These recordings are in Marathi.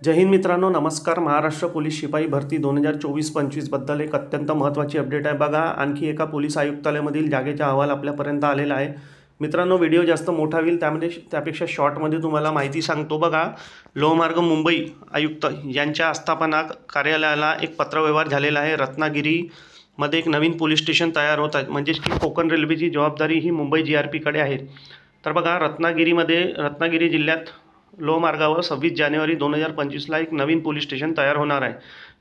जय हिंद मित्रांनो, नमस्कार. महाराष्ट्र पोलीस शिपाई भरती 2024-25 बद्दल एक अत्यंत महत्त्वाची अपडेट आहे. बघा, आणखी एका पोलीस आयुक्तालयामधील जागेचा अहवाल आपल्यापर्यंत आलेला आहे. मित्रांनो, व्हिडिओ जास्त मोठा होईल, त्यापेक्षा शॉर्टमध्ये तुम्हाला माहिती सांगतो. बघा, लोहमार्ग मुंबई आयुक्त यांच्या आस्थापना कार्यालयाला एक पत्रव्यवहार झालेला आहे. रत्नागिरीमध्ये एक नवीन पोलीस स्टेशन तयार होत आहे, म्हणजेच की कोकण रेल्वेची जबाबदारी ही मुंबई GRPकडे आहे. तर बघा, रत्नागिरी जिल्ह्यात लोहमार्गावर 26 जानेवारी 2025ला एक नवीन पोलीस स्टेशन तयार होणार आहे.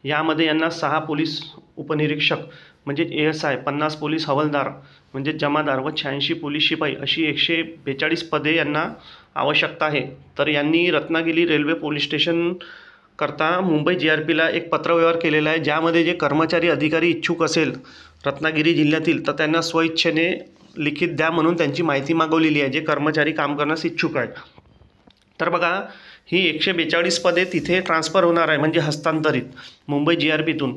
यामध्ये यांना 6 पोलीस उपनिरीक्षक म्हणजे ASI, 50 पोलीस हवालदार म्हणजे जमादार व 86 पोलीस शिपाई अशी 142 पदे यांना आवश्यकता आहे. तर यांनी रत्नागिरी रेल्वे पोलीस स्टेशन करता मुंबई GRPला एक पत्रव्यवहार केलेला आहे, ज्यामध्ये जे कर्मचारी अधिकारी इच्छुक असेल रत्नागिरी जिल्ह्यातील तर त्यांना स्वइच्छेने लिखित द्या म्हणून त्यांची माहिती मागवलेली आहे, जे कर्मचारी काम करण्यास इच्छुक आहेत. तर बघा, ही 142 पदे तिथे ट्रान्सफर होणार आहे, म्हणजे हस्तांतरित मुंबई GRPतून.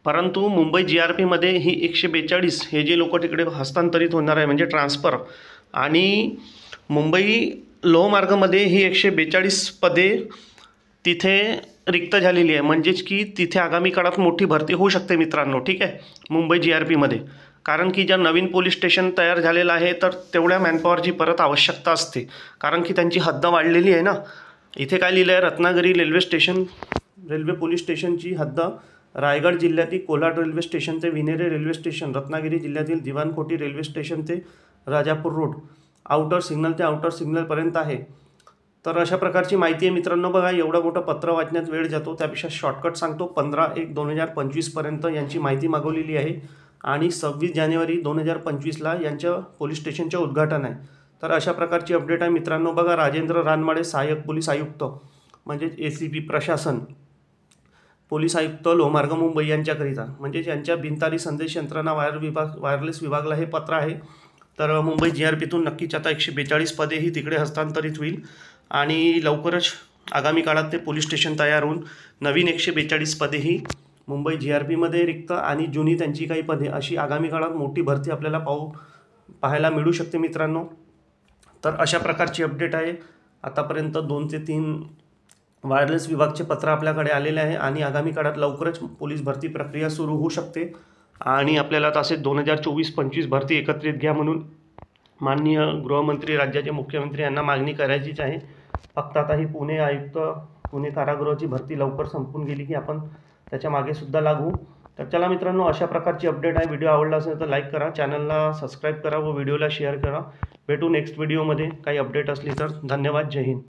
परंतु मुंबई GRPमध्ये ही 142 हे जे लोक तिकडे हस्तांतरित होणार आहे म्हणजे ट्रान्सफर, आणि मुंबई लोहमार्गमध्ये ही 142 पदे तिथे रिक्त झालेली आहे. म्हणजेच की तिथे आगामी काळात मोठी भरती होऊ शकते मित्रांनो, ठीक आहे, मुंबई GRPमध्ये. कारण की ज्या नवीन पोलीस स्टेशन तयार झालेलं आहे तर तेवढ्या मॅनपॉवरची परत आवश्यकता असते, कारण की त्यांची हद्द वाढलेली आहे ना. इथे काय लिहिलं आहे, रत्नागिरी रेल्वे पोलीस स्टेशनची हद्द रायगड जिल्ह्यातील कोलाड रेल्वे स्टेशन ते विनेरे रेल्वे स्टेशन, रत्नागिरी जिल्ह्यातील दिवाणकोटी रेल्वे स्टेशन ते राजापूर रोड, आउटर सिग्नल ते आउटर सिग्नलपर्यंत आहे. तर अशा प्रकारची माहिती आहे मित्रांनो. बघा, एवढं मोठं पत्र वाचण्यात वेळ जातो, त्यापेक्षा शॉर्टकट सांगतो. 15/1/2025पर्यंत यांची माहिती मागवलेली आहे आणि 26 जानेवारी 2025ला यांच्या पोलीस स्टेशनचे उद्घाटन आहे. तर अशा प्रकारची अपडेट आहे मित्रांनो. बघा, राजेंद्र रानमाडे सहाय्यक पोलीस आयुक्त म्हणजेच ACP प्रशासन पोलीस आयुक्त लोहमार्ग मुंबई यांच्याकरिता, म्हणजेच यांच्या बिनतारी संदेश यंत्रणा वायरलेस विभागाला हे पत्र आहे. तर मुंबई GRPतून नक्कीच आता 142 पदे ही तिकडे हस्तांतरित होईल आणि लवकरच आगामी काळात ते पोलीस स्टेशन तयार होऊन नवीन 142 पदे ही मुंबई GRPमध्ये रिक्त आणि जुनी त्यांची काही पदे अशी आगामी काळात मोठी भरती आपल्याला पाहायला मिळू शकते मित्रांनो. तर अशा प्रकारची अपडेट आहे. आतापर्यंत 2 ते 3 वायरलेस विभागचे पत्र आपल्याकडे आलेले आहे आणि आगामी काळात लवकरच पोलीस भरती प्रक्रिया सुरू होऊ शकते. आणि आपल्याला तसेच 2024-25 भरती एकत्रित घ्या म्हणून माननीय गृहमंत्री, राज्याचे मुख्यमंत्री यांना मागणी करायचीच आहे. फक्त आता ही पुणे कारागृहाची भरती लवकर संपून गेली की आपण त्याच्या मागे सुद्धा लागू. तर चला मित्रांनो, अशा प्रकारची अपडेट आहे. व्हिडिओ आवडला असेल तर लाईक करा, चॅनलला सबस्क्राईब करा व व्हिडिओला शेअर करा. भेटू नेक्स्ट व्हिडिओमध्ये काही अपडेट असली तर. धन्यवाद. जय हिंद.